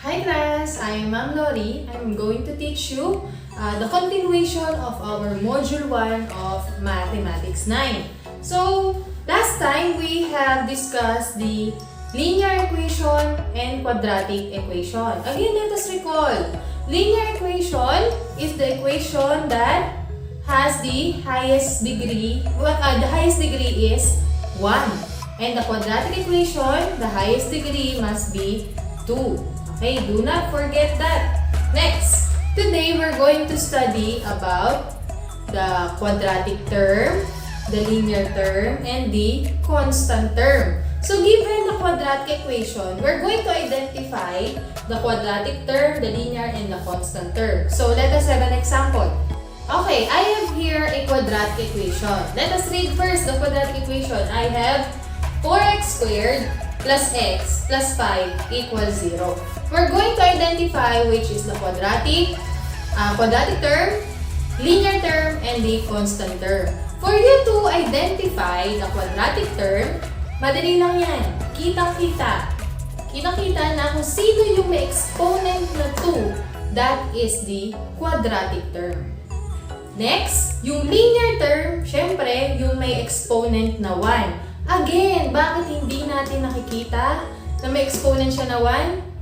Hi class, I'm Maam Lori. I'm going to teach you the continuation of our Module 1 of Mathematics 9. So, last time we have discussed the linear equation and quadratic equation. Again, let us recall. Linear equation is the equation that has the highest degree. The highest degree is 1. And the quadratic equation, the highest degree must be 2. Okay, do not forget that. Next, today we're going to study about the quadratic term, the linear term, and the constant term. So given the quadratic equation, we're going to identify the quadratic term, the linear, and the constant term. So let us have an example. Okay, I have here a quadratic equation. Let us read first the quadratic equation. I have 4x squared plus x plus 5 equals 0. We're going to identify which is the quadratic term, linear term, and the constant term. For you to identify the quadratic term, madali lang yan. Kitang-kita. Kitang-kita na kung sino yung may exponent na 2. That is the quadratic term. Next, yung linear term, syempre, yung may exponent na 1. Again, bakit hindi natin nakikita na may exponent siya na 1?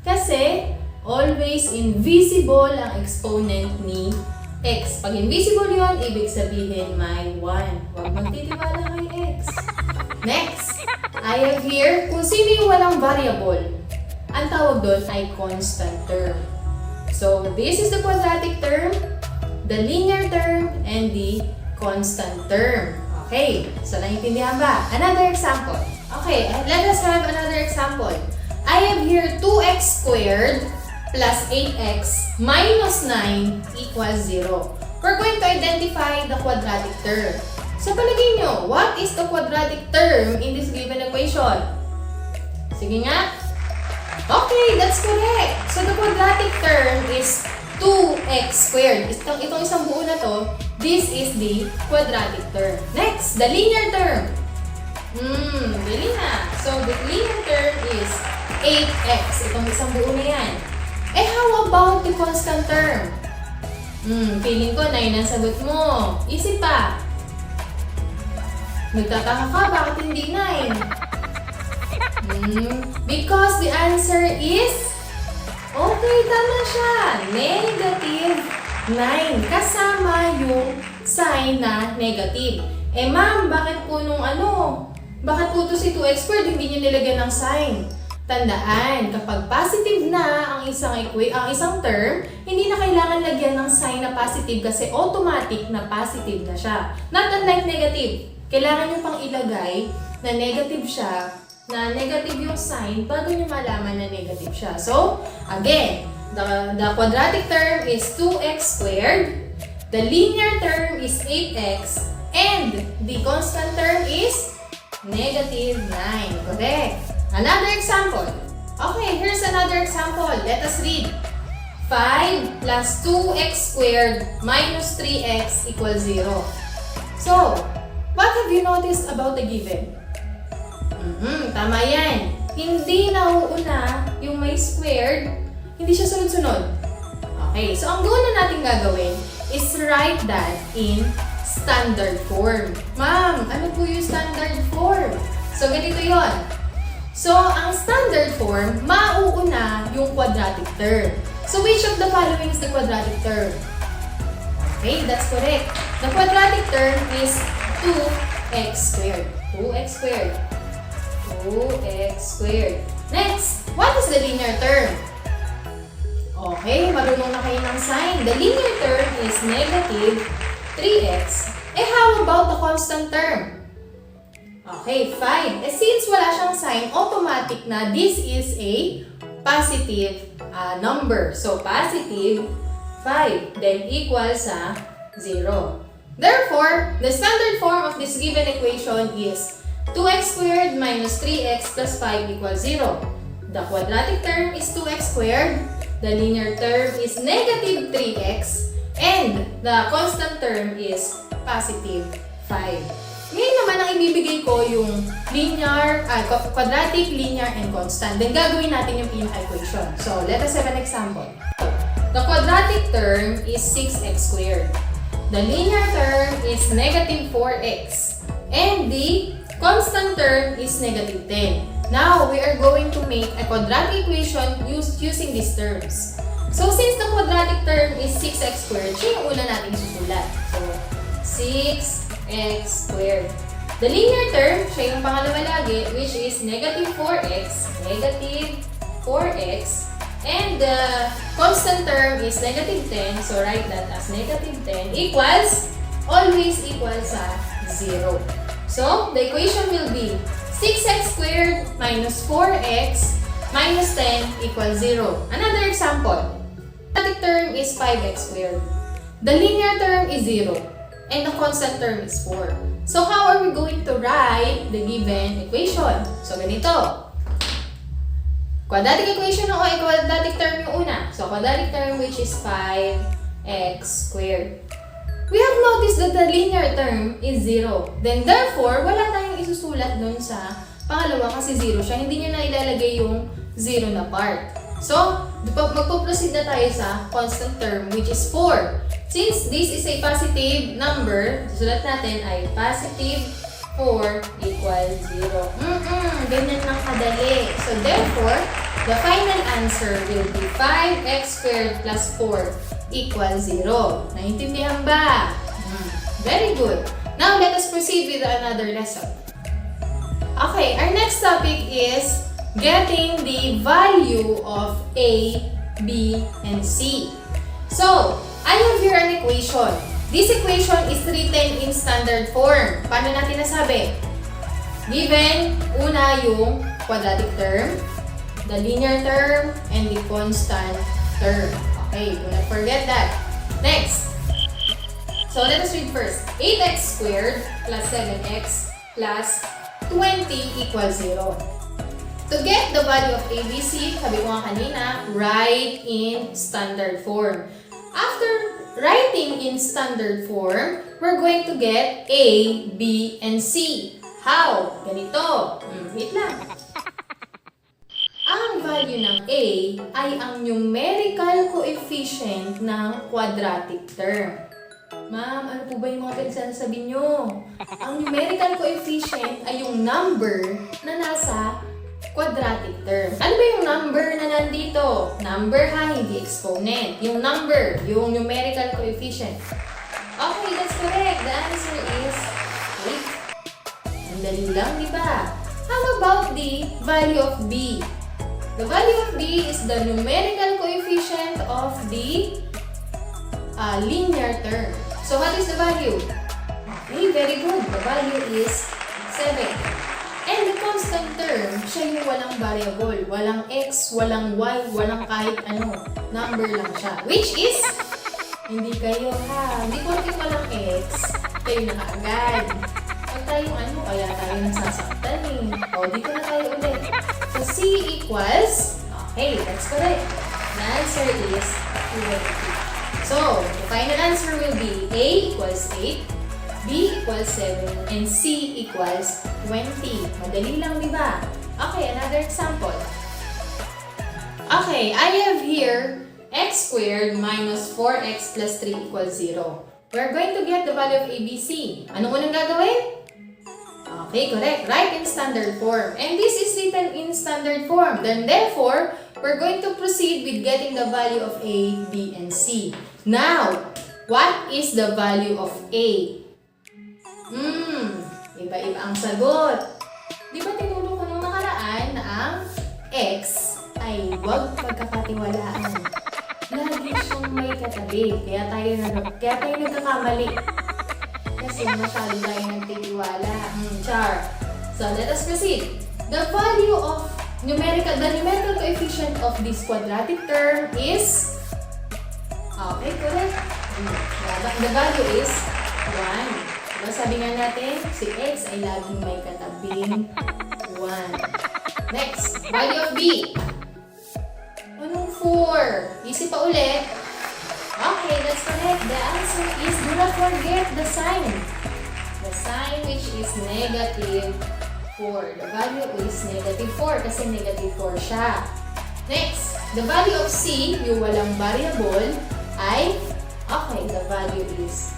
Kasi, always invisible ang exponent ni x. Pag invisible yon, ibig sabihin may 1. Huwag magtitiwala kay x. Next, I have here, kung sino yung walang variable, ang tawag doon ay constant term. So, this is the quadratic term, the linear term, and the constant term. Okay, so naiintindihan ba? Another example. Okay, let us have another example. I have here 2x squared plus 8x minus 9 equals 0. We're going to identify the quadratic term. Sa palagay nyo, what is the quadratic term in this given equation? Sige nga. Okay, that's correct. So the quadratic term is 2x squared. Itong isang buo na to, this is the quadratic term. Next, the linear term. Dali na. So the linear term is 8x. Itong isang buo na yan. Eh, how about the constant term? Feeling ko 9 ang sagot mo. Isip pa. Nagtataka ka, bakit hindi 9? Because the answer is, okay, tama siya. Negative 9. Kasama yung sign na negative. Eh, ma'am, bakit po bakit po ito si 2x squared hindi nyo nilagyan ng sign? Tandaan, kapag positive na ang isang term, hindi na kailangan lagyan ng sign na positive kasi automatic na positive na siya. Not unlike negative. Kailangan nyo pang ilagay na negative siya, na negative yung sign bago nyo malaman na negative siya. So, again, the quadratic term is 2x squared, the linear term is 8x, and the constant term is negative 9. Correct. Another example. Okay, here's another example. Let us read. 5 plus 2x squared minus 3x equals 0. So, what have you noticed about the given? Tama yan. Hindi nauuna yung may squared, hindi siya sunod-sunod. Okay, so ang guna natin gagawin is write that in standard form. Ma'am, ano po yung standard form? So, ganito yon. So, ang standard form, mauuna yung quadratic term. So, which of the following is the quadratic term? Okay, that's correct. The quadratic term is 2x squared. 2x squared. 2x squared. Next, what is the linear term? Okay, marunong na kayo ng sign. The linear term is negative 3x. Eh, how about the constant term? Okay, 5. Eh, since wala siyang sign, automatic na this is a positive number. So, positive 5. Then, equals sa 0. Therefore, the standard form of this given equation is 2x squared minus 3x plus 5 equals 0. The quadratic term is 2x squared. The linear term is negative 3x. And the constant term is positive 5. Ngayon naman, ang ibibigay ko yung quadratic, linear, and constant. Then, gagawin natin yung pinaka-equation. So, let us have an example. The quadratic term is 6x squared. The linear term is negative 4x. And the constant term is negative 10. Now, we are going to make a quadratic equation using these terms. So, since the quadratic term is 6x squared, siya yung una natin susulat. So, 6x squared. The linear term, siya yung pangalawa lagi, which is negative 4x, and the constant term is negative 10, so write that as negative 10 equals, always equals sa 0. So, the equation will be 6x squared minus 4x minus 10 equals 0. Another example. The quadratic term is 5x squared. The linear term is 0. And the constant term is 4. So, how are we going to write the given equation? So, ganito. Quadratic equation o quadratic term yung una. So, quadratic term which is 5x squared. We have noticed that the linear term is 0. Then, therefore, wala tayong isusulat dun sa pangalawa kasi 0 siya. Hindi nyo na ilalagay yung 0 na part. So, magpo-proceed na tayo sa constant term which is 4. Since this is a positive number, susulat natin ay positive 4 equals 0. Ganyan lang kadali. So, therefore, the final answer will be 5x squared plus 4 equals 0. Naintindihan ba? Very good. Now, let us proceed with another lesson. Okay, our next topic is getting the value of A, B, and C. So, I have here an equation. This equation is written in standard form. Paano natin nasabi? Given, una yung quadratic term, the linear term, and the constant term. Okay, do not forget that. Next. So, let us read first. 8x squared plus 7x plus 20 equals 0. To get the value of ABC, sabi ko nga kanina, write in standard form. After writing in standard form, we're going to get A, B, and C. How? Ganito. Wait lang. Ang value ng A ay ang numerical coefficient ng quadratic term. Ma'am, ano po ba yung mga pinagsasabi nyo? Ang numerical coefficient ay yung number na nasa quadratic term. Ano ba yung number na nandito? Number ha, hindi exponent. Yung number, yung numerical coefficient. Okay, that's correct. The answer is 8. Ang dali lang, di ba? How about the value of B? The value of B is the numerical coefficient of the linear term. So, what is the value? Okay, very good. The value is 7. And the constant term, siya yung walang variable. Walang x, walang y, walang kahit ano. Number lang siya. Which is, hindi kayo ha. Hindi ko rin walang x, kayo na kaagad. Pag tayong ano, kaya tayo nasasaktan eh. O, dito na tayo ulit. So, C equals, okay, that's correct. The answer is 20. So, the final answer will be A equals 8, B equals 7, and C equals 20. Madali lang, di ba? Okay, another example. Okay, I have here x squared minus 4x plus 3 equals 0. We're going to get the value of ABC. Anong unang gagawin? Okay, correct. Write in standard form. And this is written in standard form. Then, therefore, we're going to proceed with getting the value of A, B, and C. Now, what is the value of A? Iba-iba ang sagot. Di ba tinuro ko nung nakaraan na ang X ay huwag pagkakatiwalaan. Lagi siyang may katabi. Kaya tayo nagkakamali. Kasi masyado tayo nagtitiwala. Char. So, let us proceed. The value of the numerical coefficient of this quadratic term is, okay, correct. The value is 1. Diba sabi nga natin, si x ay laging may katabing 1. Next, value of b. Anong 4? Easy pa ulit. Okay, that's correct. The answer is, do not forget the sign. The sign which is negative 4. The value is negative 4 kasi negative 4 siya. Next, the value of C, yung walang variable, ay, okay, the value is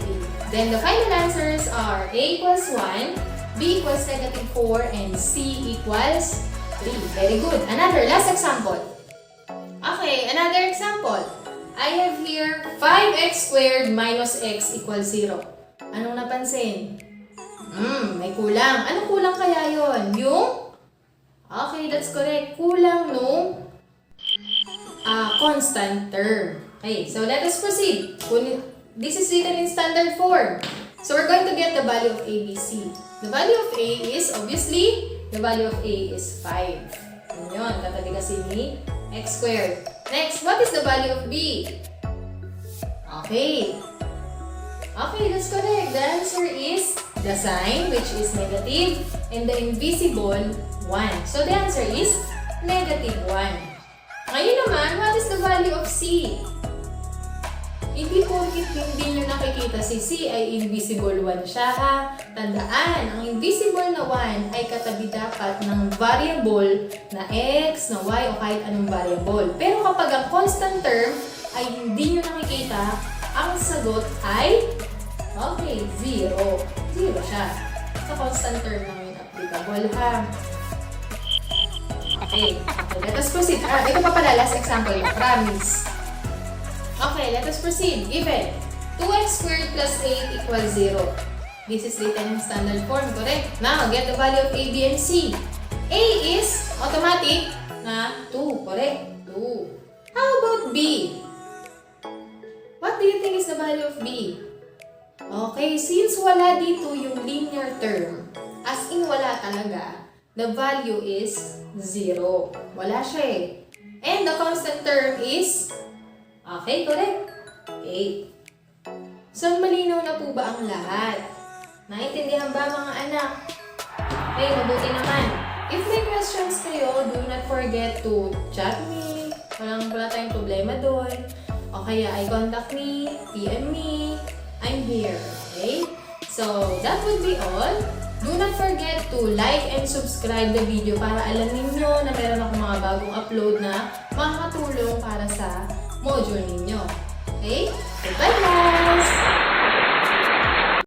3. Then the final answers are A equals 1, B equals negative 4, and C equals 3. Very good. Another, last example. Okay, another example. I have here 5x squared minus x equals 0. Anong napansin? May kulang. Anong kulang kaya yon? Yung? Okay, that's correct. Kulang nung constant term. Okay, so let us proceed. This is written in standard form. So we're going to get the value of A, B, C. The value of A is, obviously, the value of A is 5. Yun, tatabi kasi ni x squared. Next, what is the value of B? Okay. Okay, that's correct. The answer is the sign, which is negative, and the invisible 1. So the answer is negative 1. Ngayon naman, what is the value of C? Hindi porkit hindi nyo nakikita si C ay invisible 1 siya ha. Tandaan, ang invisible na 1 ay katabi dapat ng variable na x, na y, o kahit anong variable. Pero kapag ang constant term ay hindi nyo nakikita, ang sagot ay, okay, 0. 0 siya. Sa constant term lang yun applicable ha. Okay, let us proceed. Ito pa pala, last example na, promise. Okay, let us proceed. Given 2x squared plus 8 equals 0. This is written in standard form, correct? Now, get the value of A, B, and C. A is automatic na 2, correct? 2. How about B? What do you think is the value of B? Okay, since wala dito yung linear term, as in wala talaga, the value is 0. Wala siya eh. And the constant term is, okay, correct, 8. So, malinaw na po ba ang lahat? Naintindihan ba mga anak? Okay, mabuti naman. If may questions kayo, do not forget to chat me. Wala tayong problema doon. O kaya ay contact me, PM me. I'm here, okay? So, that would be all. Do not forget to like and subscribe the video para alam ninyo na meron akong mga bagong upload na makakatulong para sa module ninyo. Okay? Goodbye guys!